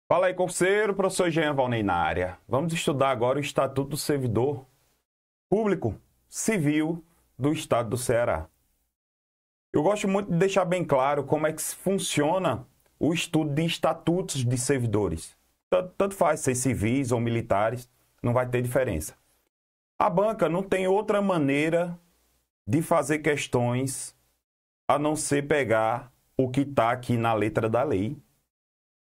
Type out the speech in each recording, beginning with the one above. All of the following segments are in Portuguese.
Fala aí, concurseiro, professor Jean Valnei na área. Vamos estudar agora o Estatuto do Servidor Público Civil do Estado do Ceará. Eu gosto muito de deixar bem claro como é que funciona o estudo de estatutos de servidores. Tanto faz ser civis ou militares, não vai ter diferença. A banca não tem outra maneira de fazer questões a não ser pegar o que está aqui na letra da lei,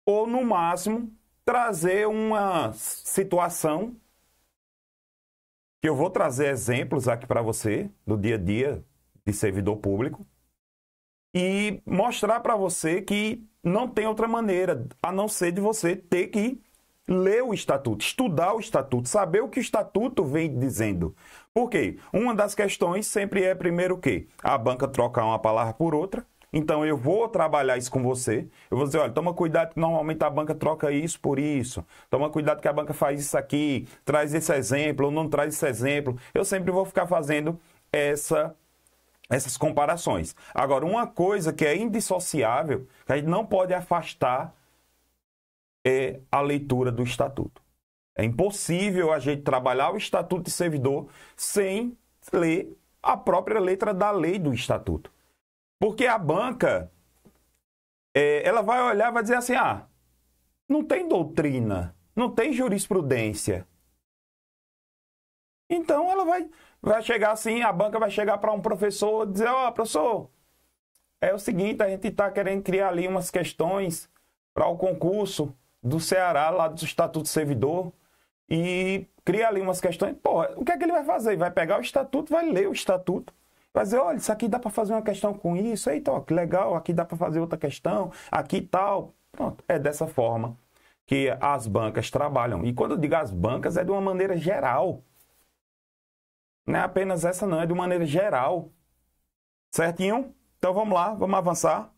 ou, no máximo, trazer uma situação, que eu vou trazer exemplos aqui para você, do dia a dia de servidor público, e mostrar para você que não tem outra maneira, a não ser de você ter que ler o estatuto, estudar o estatuto, saber o que o estatuto vem dizendo. Por quê? Uma das questões sempre é, primeiro, o quê? A banca trocar uma palavra por outra. Então, eu vou trabalhar isso com você. Eu vou dizer, olha, toma cuidado que normalmente a banca troca isso por isso. Toma cuidado que a banca faz isso aqui, traz esse exemplo ou não traz esse exemplo. Eu sempre vou ficar fazendo essas comparações. Agora, uma coisa que é indissociável, que a gente não pode afastar, é a leitura do estatuto. É impossível a gente trabalhar o estatuto de servidor sem ler a própria letra da lei do estatuto. Porque a banca, ela vai olhar e vai dizer assim, não tem doutrina, não tem jurisprudência. Então, ela vai chegar assim, a banca vai chegar para um professor e dizer, professor, é o seguinte, a gente está querendo criar ali umas questões para o concurso do Ceará, lá do Estatuto do Servidor, e cria ali umas questões. Pô, o que é que ele vai fazer? Ele vai pegar o estatuto, vai ler o estatuto, vai dizer, olha, isso aqui dá para fazer uma questão com isso, eita, ó, que legal, aqui dá para fazer outra questão, aqui tal. Pronto, é dessa forma que as bancas trabalham. E quando eu digo as bancas, é de uma maneira geral. Não é apenas essa, não, é de uma maneira geral. Certinho? Então vamos lá, vamos avançar.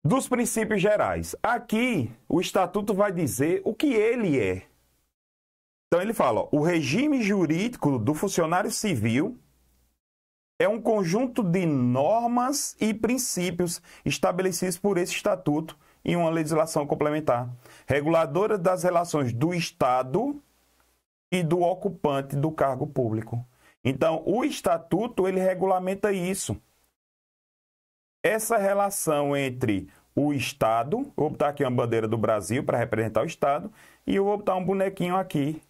Dos princípios gerais. Aqui, o estatuto vai dizer o que ele é. Então, ele fala, ó, o regime jurídico do funcionário civil é um conjunto de normas e princípios estabelecidos por esse estatuto em uma legislação complementar, reguladora das relações do Estado e do ocupante do cargo público. Então, o estatuto, ele regulamenta isso. Essa relação entre o Estado, vou botar aqui uma bandeira do Brasil para representar o Estado, e eu vou botar um bonequinho aqui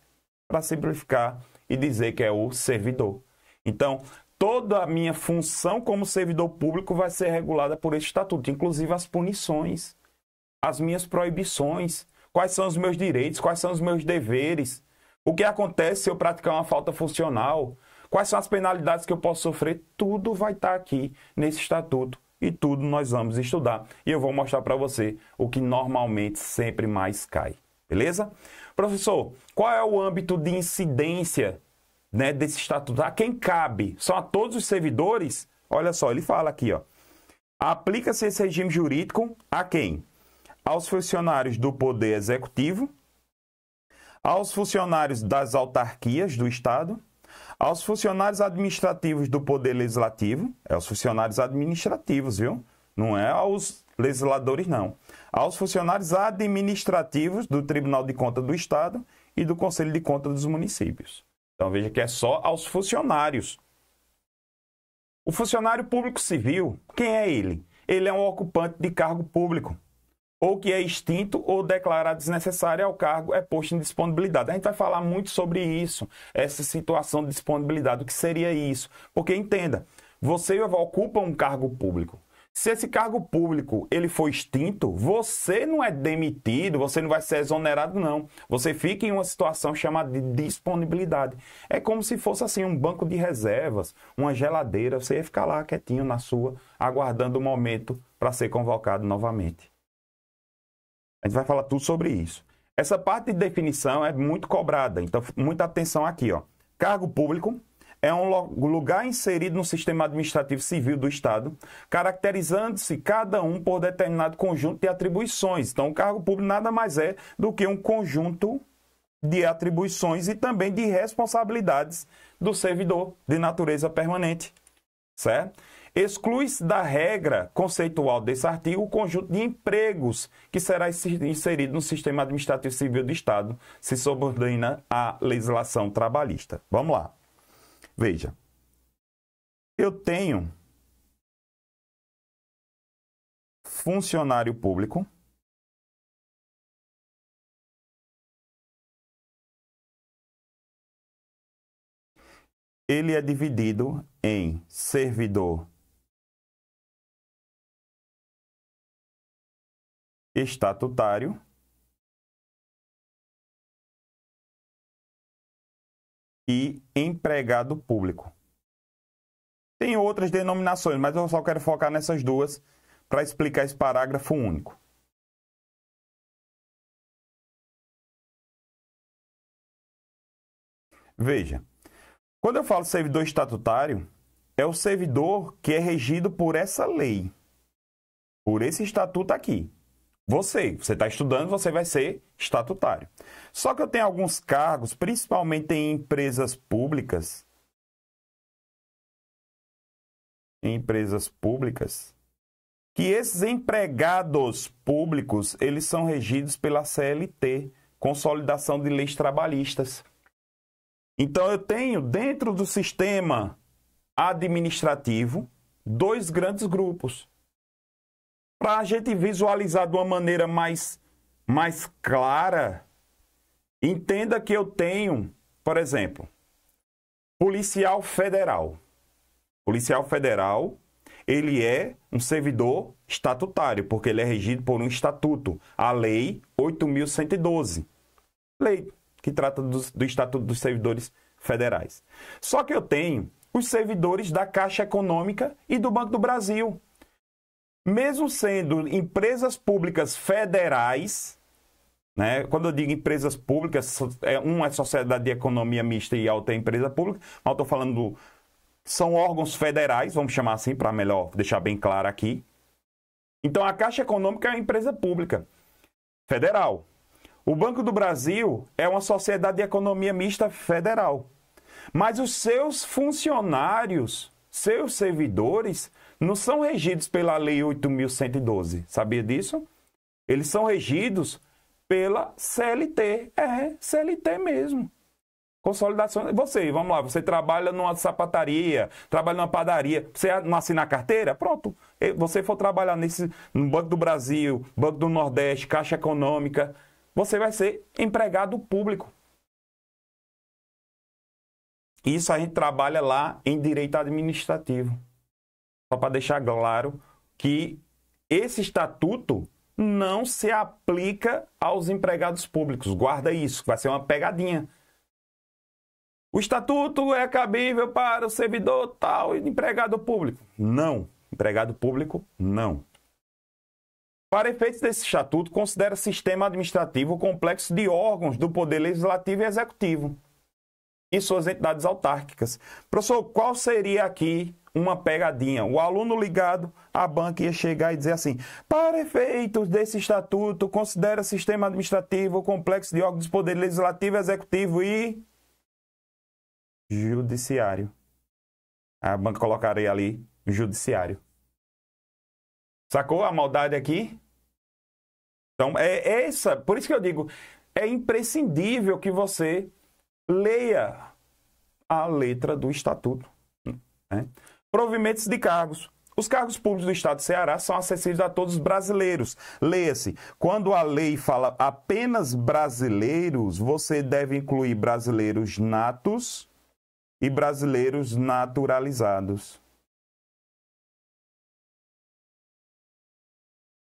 para simplificar e dizer que é o servidor. Então, toda a minha função como servidor público vai ser regulada por esse estatuto, inclusive as punições, as minhas proibições, quais são os meus direitos, quais são os meus deveres, o que acontece se eu praticar uma falta funcional, quais são as penalidades que eu posso sofrer, tudo vai estar aqui nesse estatuto. E tudo nós vamos estudar. E eu vou mostrar para você o que normalmente sempre mais cai. Beleza? Professor, qual é o âmbito de incidência, né, desse estatuto? A quem cabe? São a todos os servidores? Olha só, ele fala aqui, ó. Aplica-se esse regime jurídico a quem? Aos funcionários do Poder Executivo, aos funcionários das autarquias do Estado, aos funcionários administrativos do Poder Legislativo, é aos funcionários administrativos, viu? Não é aos legisladores, não. Aos funcionários administrativos do Tribunal de Contas do Estado e do Conselho de Contas dos Municípios. Então, veja que é só aos funcionários. O funcionário público civil, quem é ele? Ele é um ocupante de cargo público, ou que é extinto ou declarado desnecessário ao cargo, é posto em disponibilidade. A gente vai falar muito sobre isso, essa situação de disponibilidade, o que seria isso. Porque, entenda, você ocupa um cargo público. Se esse cargo público ele for extinto, você não é demitido, você não vai ser exonerado, não. Você fica em uma situação chamada de disponibilidade. É como se fosse assim um banco de reservas, uma geladeira, você ia ficar lá quietinho na sua, aguardando o momento para ser convocado novamente. A gente vai falar tudo sobre isso. Essa parte de definição é muito cobrada, então muita atenção aqui, ó. Cargo público é um lugar inserido no sistema administrativo civil do Estado, caracterizando-se cada um por determinado conjunto de atribuições. Então, o cargo público nada mais é do que um conjunto de atribuições e também de responsabilidades do servidor de natureza permanente, certo? Exclui-se da regra conceitual desse artigo o conjunto de empregos que será inserido no sistema administrativo civil do Estado, se subordina à legislação trabalhista. Vamos lá. Veja. Eu tenho funcionário público. Ele é dividido em servidor estatutário e empregado público. Tem outras denominações, mas eu só quero focar nessas duas para explicar esse parágrafo único. Veja, quando eu falo servidor estatutário, é o servidor que é regido por essa lei, por esse estatuto aqui. Você está estudando, você vai ser estatutário. Só que eu tenho alguns cargos, principalmente em empresas públicas, que esses empregados públicos, eles são regidos pela CLT, Consolidação de Leis Trabalhistas. Então, eu tenho, dentro do sistema administrativo, dois grandes grupos. Para a gente visualizar de uma maneira mais clara, entenda que eu tenho, por exemplo, policial federal. Policial federal, ele é um servidor estatutário, porque ele é regido por um estatuto, a Lei 8.112. Lei que trata do Estatuto dos Servidores Federais. Só que eu tenho os servidores da Caixa Econômica e do Banco do Brasil. Mesmo sendo empresas públicas federais, né? Quando eu digo empresas públicas, uma é sociedade de economia mista e a outra é empresa pública, mas eu estou falando são órgãos federais, vamos chamar assim, para melhor deixar bem claro aqui. Então, a Caixa Econômica é uma empresa pública federal. O Banco do Brasil é uma sociedade de economia mista federal. Mas os seus funcionários, seus servidores, não são regidos pela Lei 8.112. Sabia disso? Eles são regidos pela CLT. É, CLT mesmo. Consolidação. Você, vamos lá, você trabalha numa sapataria, trabalha numa padaria, você não assina a carteira? Pronto. Você for trabalhar no Banco do Brasil, Banco do Nordeste, Caixa Econômica, você vai ser empregado público. Isso a gente trabalha lá em direito administrativo. Só para deixar claro que esse estatuto não se aplica aos empregados públicos. Guarda isso, vai ser uma pegadinha. O estatuto é cabível para o servidor tal e empregado público. Não. Empregado público, não. Para efeitos desse estatuto, considera sistema administrativo o complexo de órgãos do Poder Legislativo e Executivo e suas entidades autárquicas. Professor, qual seria aqui uma pegadinha? O aluno ligado à banca ia chegar e dizer assim: para efeitos desse estatuto, considera sistema administrativo o complexo de órgãos do Poder Legislativo, Executivo e Judiciário. A banca colocaria ali Judiciário. Sacou a maldade aqui? Então, por isso que eu digo, é imprescindível que você leia a letra do Estatuto. Né? Provimentos de cargos. Os cargos públicos do Estado do Ceará são acessíveis a todos os brasileiros. Leia-se, quando a lei fala apenas brasileiros, você deve incluir brasileiros natos e brasileiros naturalizados.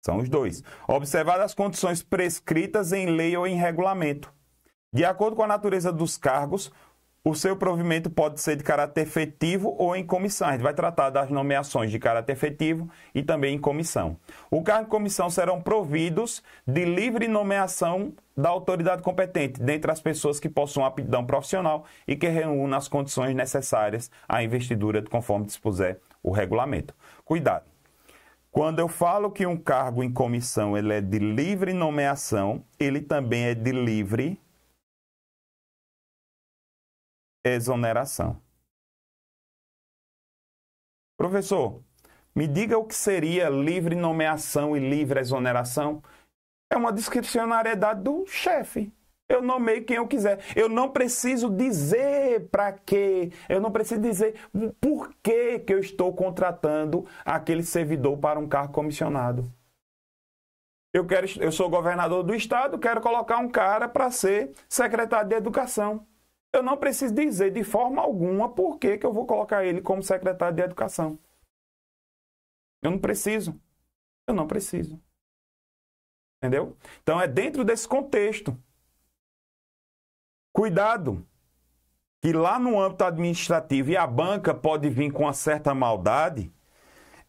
São os dois. Observadas as condições prescritas em lei ou em regulamento. De acordo com a natureza dos cargos, o seu provimento pode ser de caráter efetivo ou em comissão. A gente vai tratar das nomeações de caráter efetivo e também em comissão. O cargo e comissão serão providos de livre nomeação da autoridade competente, dentre as pessoas que possuam aptidão profissional e que reúnam as condições necessárias à investidura, conforme dispuser o regulamento. Cuidado! Quando eu falo que um cargo em comissão ele é de livre nomeação, ele também é de livre exoneração. Professor, Me diga o que seria livre nomeação e livre exoneração. É uma discricionariedade do chefe. Eu nomeio quem eu quiser. Eu não preciso dizer para quê. Eu não preciso dizer por que eu estou contratando aquele servidor para um cargo comissionado. Eu sou governador do estado, quero colocar um cara para ser secretário de educação. Eu não preciso dizer de forma alguma por que eu vou colocar ele como secretário de educação. Eu não preciso. Eu não preciso. Entendeu? Então é dentro desse contexto. Cuidado, que lá no âmbito administrativo, e a banca pode vir com uma certa maldade,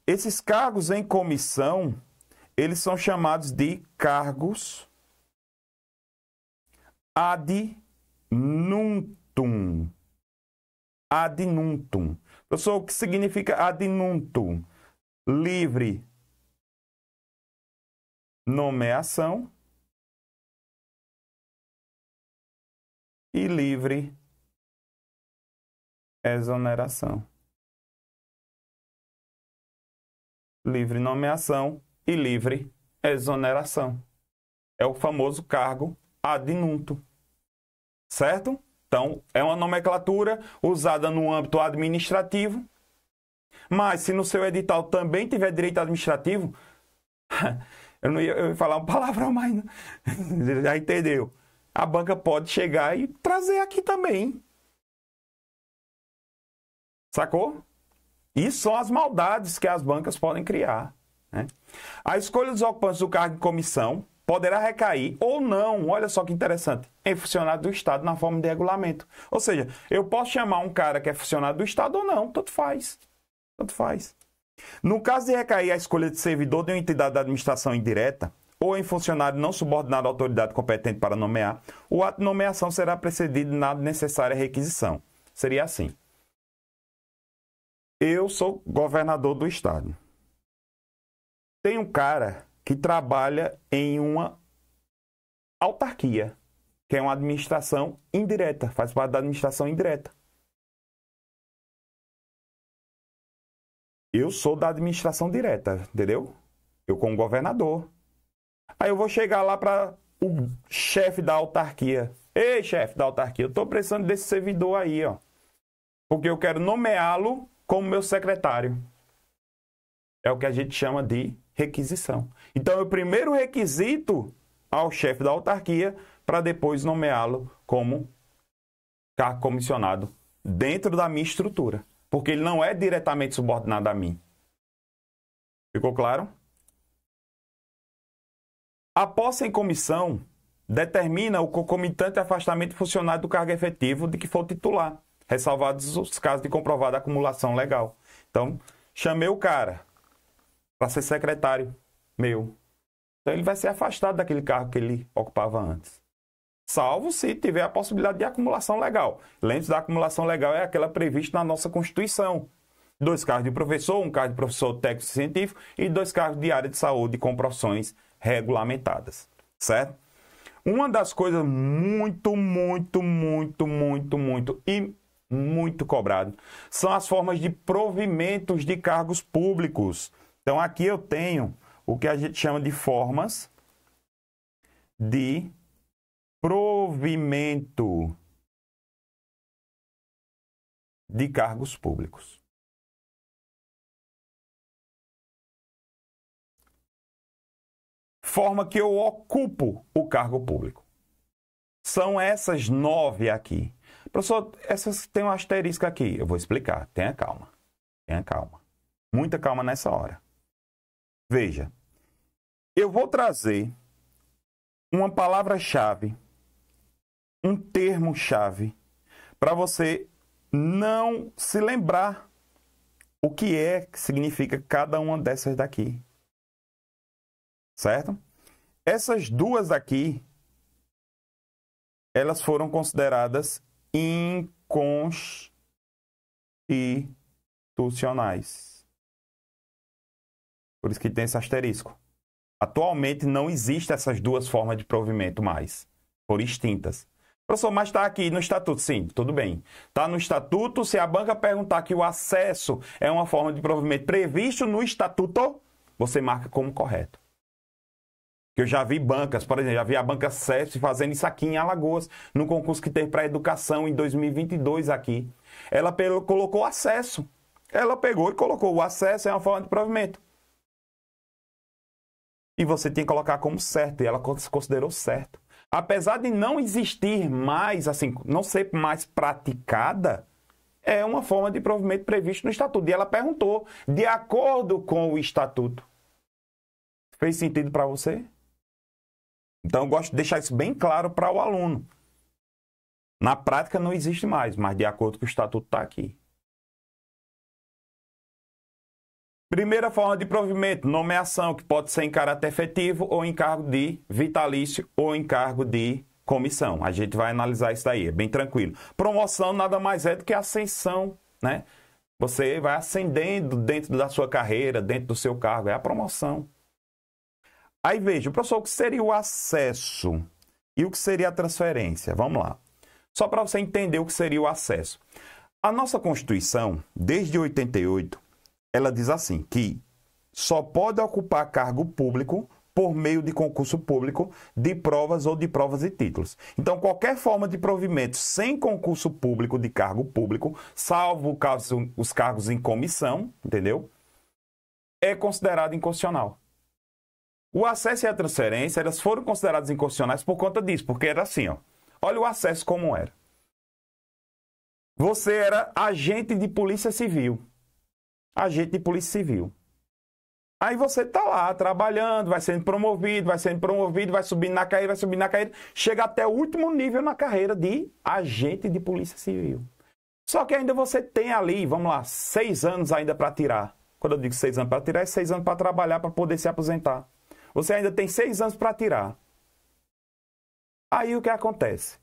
esses cargos em comissão, eles são chamados de cargos ad nuntum. Ad nuntum. Professor, o que significa ad nuntum? Livre nomeação e livre exoneração. Livre nomeação e livre exoneração. É o famoso cargo ad nuntum. Certo? Então, é uma nomenclatura usada no âmbito administrativo, mas se no seu edital também tiver direito administrativo, eu ia falar uma palavra mais, já entendeu? A banca pode chegar e trazer aqui também. Sacou? Isso são as maldades que as bancas podem criar, né? A escolha dos ocupantes do cargo de comissão poderá recair ou não, olha só que interessante, em funcionário do Estado na forma de regulamento. Ou seja, eu posso chamar um cara que é funcionário do Estado ou não, tanto faz. Tanto faz. No caso de recair a escolha de servidor de uma entidade da administração indireta, ou em funcionário não subordinado à autoridade competente para nomear, o ato de nomeação será precedido de nada necessária requisição. Seria assim. Eu sou governador do estado. Tem um cara que trabalha em uma autarquia, que é uma administração indireta, faz parte da administração indireta. Eu sou da administração direta, entendeu? Eu como governador. Aí eu vou chegar lá para o chefe da autarquia. Ei, chefe da autarquia, eu estou precisando desse servidor aí, ó. Porque eu quero nomeá-lo como meu secretário. É o que a gente chama de requisição. Então, eu primeiro requisito ao chefe da autarquia para depois nomeá-lo como cargo comissionado dentro da minha estrutura. Porque ele não é diretamente subordinado a mim. Ficou claro? A posse em comissão determina o concomitante afastamento do funcionário do cargo efetivo de que for titular, ressalvados os casos de comprovada acumulação legal. Então, chamei o cara para ser secretário meu. Então, ele vai ser afastado daquele cargo que ele ocupava antes. Salvo se tiver a possibilidade de acumulação legal. Lembre-se da acumulação legal, é aquela prevista na nossa Constituição. 2 cargos de professor, um cargo de professor técnico científico e 2 cargos de área de saúde com profissões regulamentadas, certo? Uma das coisas muito cobrado são as formas de provimentos de cargos públicos. Então, aqui eu tenho o que a gente chama de formas de provimento de cargos públicos. Forma que eu ocupo o cargo público. São essas 9 aqui. Professor, essas tem um asterisco aqui. Eu vou explicar. Tenha calma. Tenha calma. Muita calma nessa hora. Veja. Eu vou trazer uma palavra-chave, um termo-chave, para você não se lembrar o que significa cada uma dessas daqui. Certo? Essas 2 aqui, elas foram consideradas inconstitucionais. Por isso que tem esse asterisco. Atualmente não existem essas 2 formas de provimento mais. Foram extintas. Professor, mas está aqui no Estatuto. Sim, tudo bem. Está no Estatuto. Se a banca perguntar que o acesso é uma forma de provimento previsto no Estatuto, você marca como correto. Eu já vi bancas, por exemplo, já vi a banca CESP fazendo isso aqui em Alagoas, no concurso que teve para educação em 2022 aqui. Ela colocou acesso. Ela pegou e colocou o acesso é uma forma de provimento. E você tem que colocar como certo, e ela considerou certo. Apesar de não existir mais, assim, não ser mais praticada, é uma forma de provimento previsto no Estatuto. E ela perguntou, de acordo com o Estatuto. Fez sentido para você? Então, eu gosto de deixar isso bem claro para o aluno. Na prática, não existe mais, mas de acordo com o Estatuto está aqui. Primeira forma de provimento, nomeação, que pode ser em caráter efetivo ou em cargo de vitalício ou em cargo de comissão. A gente vai analisar isso daí, é bem tranquilo. Promoção nada mais é do que ascensão, né? Você vai ascendendo dentro da sua carreira, dentro do seu cargo, é a promoção. Aí veja, professor, o que seria o acesso e o que seria a transferência? Vamos lá. Só para você entender o que seria o acesso. A nossa Constituição, desde 88, ela diz assim, que só pode ocupar cargo público por meio de concurso público de provas ou de provas e títulos. Então, qualquer forma de provimento sem concurso público de cargo público, salvo os cargos em comissão, entendeu? É considerado inconstitucional. O acesso e a transferência, elas foram consideradas inconstitucionais por conta disso, porque era assim, ó. Olha o acesso como era. Você era agente de polícia civil. Agente de polícia civil. Aí você está lá, trabalhando, vai sendo promovido, vai subindo na carreira, chega até o último nível na carreira de agente de polícia civil. Só que ainda você tem ali, vamos lá, 6 anos ainda para tirar. Quando eu digo 6 anos para tirar, é 6 anos para trabalhar, para poder se aposentar. Você ainda tem 6 anos para tirar. Aí o que acontece?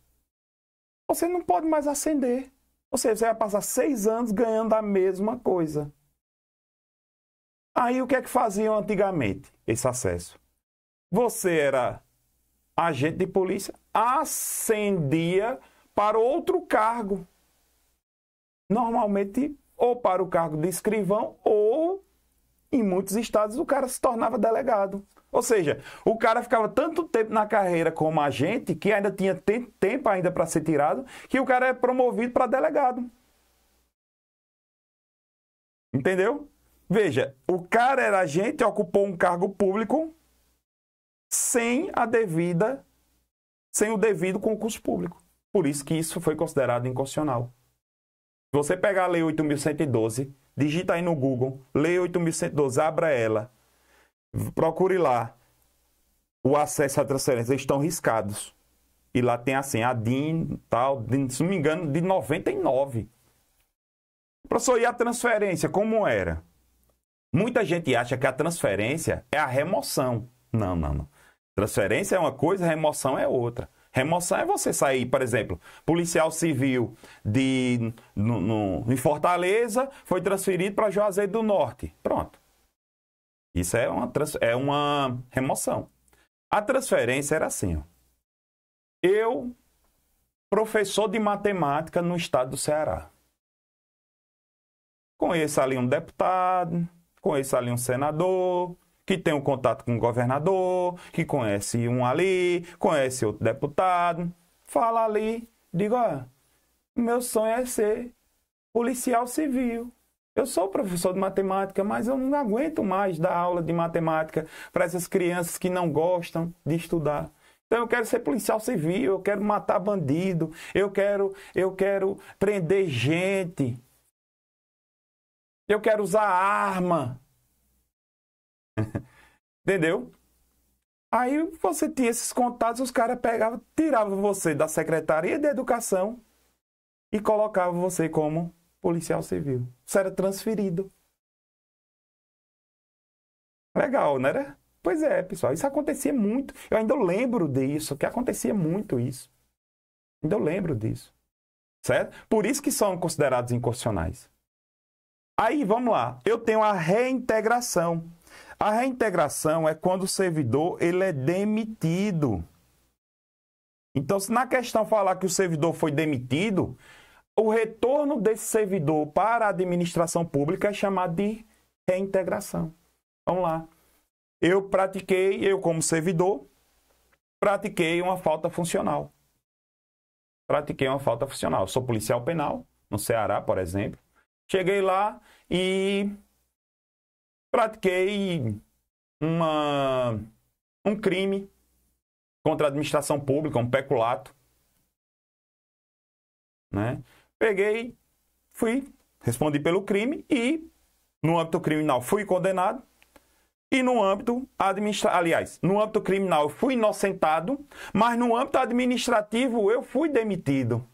Você não pode mais ascender. Ou seja, você vai passar 6 anos ganhando a mesma coisa. Aí o que é que faziam antigamente esse acesso? Você era agente de polícia, ascendia para outro cargo. Normalmente, ou para o cargo de escrivão, ou, em muitos estados, o cara se tornava delegado. Ou seja, o cara ficava tanto tempo na carreira como agente, que ainda tinha tempo ainda para ser tirado, que o cara é promovido para delegado. Entendeu? Veja, o cara era agente, ocupou um cargo público sem o devido concurso público. Por isso que isso foi considerado inconstitucional. Se você pegar a Lei 8.112, digita aí no Google, Lei 8.112, abra ela, procure lá, o acesso à transferência, eles estão riscados. E lá tem assim, a DIN, tal, se não me engano, de 99. Professor, e a transferência, como era? Muita gente acha que a transferência é a remoção. Não, não, não. Transferência é uma coisa, remoção é outra. Remoção é você sair, por exemplo, policial civil em Fortaleza foi transferido para Juazeiro do Norte. Pronto. Isso é uma remoção. A transferência era assim, ó. Eu, professor de matemática no estado do Ceará. Conheço ali um deputado, conheço ali um senador, que tem um contato com o governador, que conhece um ali, conhece outro deputado. Fala ali, digo, meu sonho é ser policial civil. Eu sou professor de matemática, mas eu não aguento mais dar aula de matemática para essas crianças que não gostam de estudar. Então eu quero ser policial civil, eu quero matar bandido, eu quero prender gente. Eu quero usar arma. Entendeu? Aí você tinha esses contatos, os caras pegavam, tiravam você da Secretaria de Educação e colocavam você como policial civil. Você era transferido. Legal, né? Pois é, pessoal. Isso acontecia muito. Eu ainda lembro disso, que acontecia muito isso. Ainda lembro disso. Certo? Por isso que são considerados inconstitucionais. Aí, vamos lá. Eu tenho a reintegração. A reintegração é quando o servidor ele é demitido. Então, se na questão falar que o servidor foi demitido, o retorno desse servidor para a administração pública é chamado de reintegração. Vamos lá. Eu como servidor, pratiquei uma falta funcional. Eu sou policial penal, no Ceará, por exemplo. Cheguei lá e pratiquei um crime contra a administração pública, um peculato. Né? Peguei, respondi pelo crime e, no âmbito criminal, fui condenado. E no âmbito no âmbito criminal eu fui inocentado, mas no âmbito administrativo eu fui demitido.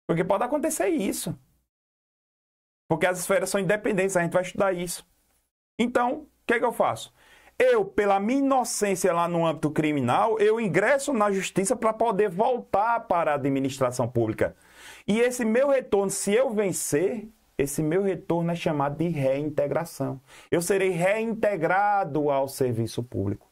Porque pode acontecer isso. Porque as esferas são independentes, a gente vai estudar isso. Então, o que é que eu faço? Eu, pela minha inocência lá no âmbito criminal, eu ingresso na justiça para poder voltar para a administração pública. E esse meu retorno, se eu vencer, esse meu retorno é chamado de reintegração. Eu serei reintegrado ao serviço público.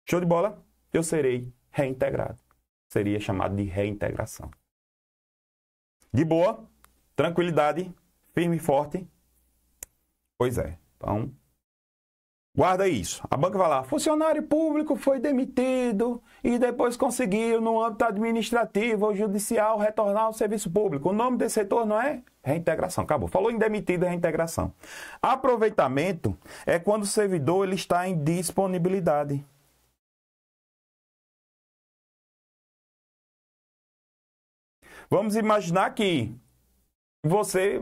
Show de bola? Eu serei reintegrado. Seria chamado de reintegração. De boa, tranquilidade, firme e forte. Pois é. Então, guarda isso. A banca vai lá, funcionário público foi demitido e depois conseguiu, no âmbito administrativo ou judicial, retornar ao serviço público. O nome desse retorno é reintegração. Acabou. Falou em demitido, é reintegração. Aproveitamento é quando o servidor ele está em disponibilidade. Vamos imaginar que você,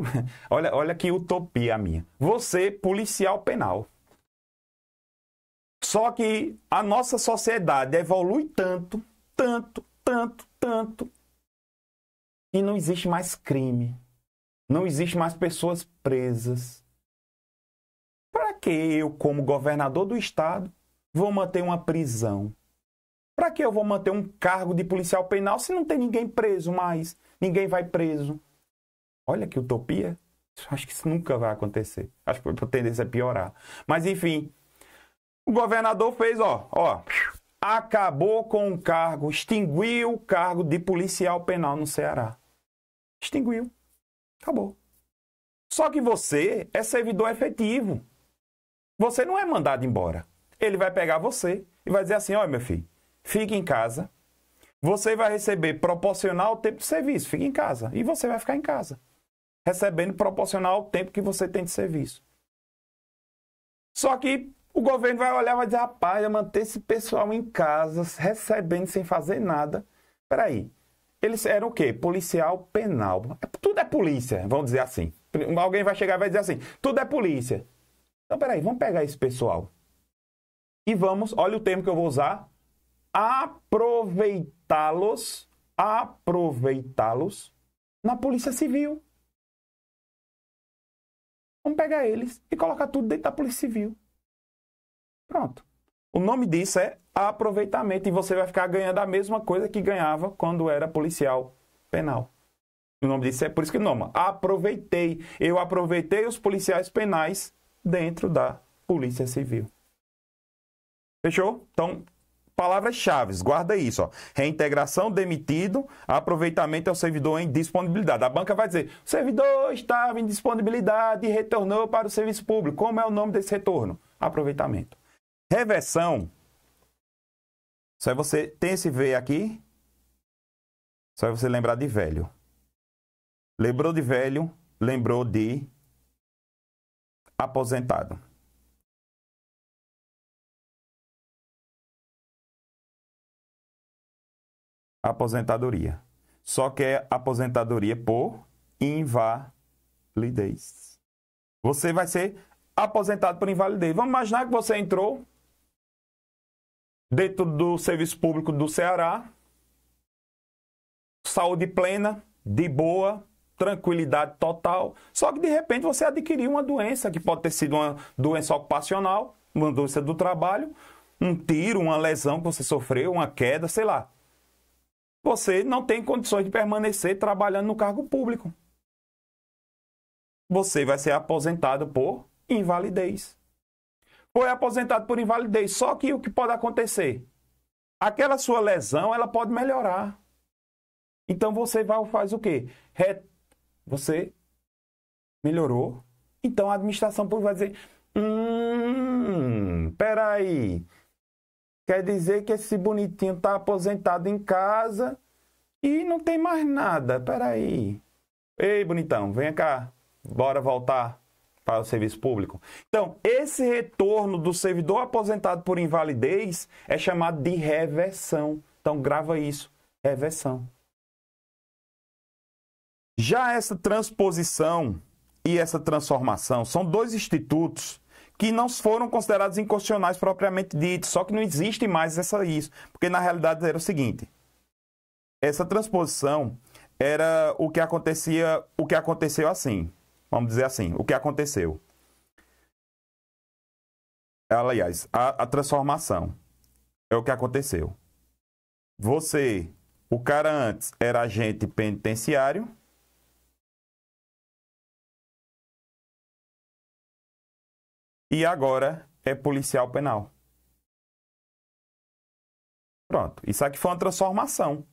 olha que utopia minha, você, policial penal. Só que a nossa sociedade evolui tanto, e não existe mais crime. Não existe mais pessoas presas. Para que eu, como governador do estado, vou manter uma prisão? Para que eu vou manter um cargo de policial penal se não tem ninguém preso mais? Ninguém vai preso. Olha que utopia. Acho que isso nunca vai acontecer. Acho que a tendência é piorar. Mas, enfim, o governador fez, acabou com o cargo, extinguiu o cargo de policial penal no Ceará. Extinguiu. Acabou. Só que você é servidor efetivo. Você não é mandado embora. Ele vai pegar você e vai dizer assim, olha, meu filho, fique em casa. Você vai receber proporcional ao tempo de serviço. Fique em casa. E você vai ficar em casa. Recebendo proporcional ao tempo que você tem de serviço. Só que o governo vai olhar e vai dizer, rapaz, vai manter esse pessoal em casa, recebendo sem fazer nada. Peraí, eles eram o quê? Policial penal. Tudo é polícia, vamos dizer assim. Alguém vai chegar e vai dizer assim, tudo é polícia. Então, peraí, vamos pegar esse pessoal. E vamos, olha o termo que eu vou usar, aproveitá-los na Polícia Civil. Vamos pegar eles e colocar tudo dentro da Polícia Civil. Pronto. O nome disso é aproveitamento e você vai ficar ganhando a mesma coisa que ganhava quando era policial penal. O nome disso é por isso que o nome, aproveitei. Eu aproveitei os policiais penais dentro da Polícia Civil. Fechou? Então, palavras-chave, guarda isso. Ó. Reintegração, demitido, aproveitamento é o servidor em disponibilidade. A banca vai dizer, o servidor estava em disponibilidade e retornou para o serviço público. Como é o nome desse retorno? Aproveitamento. Reversão. Só você tem esse V aqui. Só você lembrar de velho. Lembrou de velho, lembrou de aposentado. Aposentadoria. Só que é aposentadoria por invalidez. Você vai ser aposentado por invalidez. Vamos imaginar que você entrou dentro do serviço público do Ceará, saúde plena, de boa, tranquilidade total, só que de repente você adquiriu uma doença, que pode ter sido uma doença ocupacional, uma doença do trabalho, um tiro, uma lesão que você sofreu, uma queda, sei lá. Você não tem condições de permanecer trabalhando no cargo público. Você vai ser aposentado por invalidez. Foi aposentado por invalidez, só que o que pode acontecer? aquela sua lesão, ela pode melhorar. Então, você faz o quê? Você melhorou. Então, a administração pública vai dizer, peraí, quer dizer que esse bonitinho está aposentado em casa e não tem mais nada, peraí. Ei, bonitão, vem cá, bora voltar para o serviço público. Então, esse retorno do servidor aposentado por invalidez é chamado de reversão. Então, grava isso, reversão. Já essa transposição e essa transformação são dois institutos que não foram considerados inconstitucionais propriamente ditos, só que não existe mais isso, porque na realidade era o seguinte, essa transposição era o que aconteceu assim, vamos dizer assim, o que aconteceu. Aliás, a transformação é o que aconteceu. O cara antes era agente penitenciário, e agora é policial penal. Pronto, isso aqui foi uma transformação.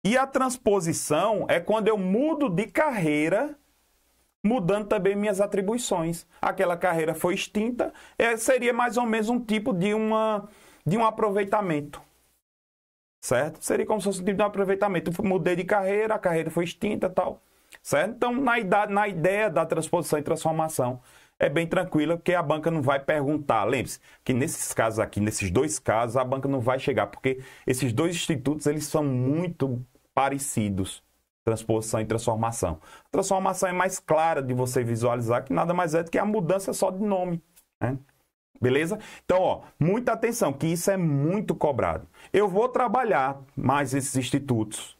E a transposição é quando eu mudo de carreira, mudando também minhas atribuições. Aquela carreira foi extinta, seria mais ou menos um tipo de um aproveitamento. Certo? Seria como se fosse um tipo de um aproveitamento. Eu mudei de carreira, a carreira foi extinta e tal. Certo? Então, na ideia da transposição e transformação, é bem tranquila, porque a banca não vai perguntar. Lembre-se que nesses casos aqui, nesses dois casos, a banca não vai chegar, porque esses dois institutos, eles são muito parecidos, transposição e transformação. A transformação é mais clara de você visualizar, que nada mais é do que a mudança só de nome, né? Beleza? Então, ó, muita atenção, que isso é muito cobrado. Eu vou trabalhar mais esses institutos,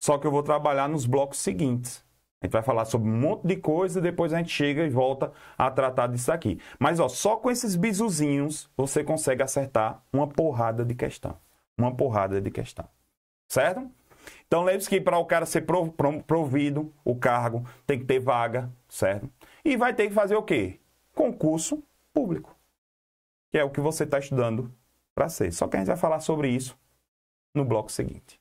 só que eu vou trabalhar nos blocos seguintes. A gente vai falar sobre um monte de coisa e depois a gente chega e volta a tratar disso aqui. Mas ó, só com esses bisuzinhos você consegue acertar uma porrada de questão. Uma porrada de questão. Certo? Então lembre-se que para o cara ser provido o cargo tem que ter vaga, certo? E vai ter que fazer o quê? Concurso público. Que é o que você está estudando para ser. Só que a gente vai falar sobre isso no bloco seguinte.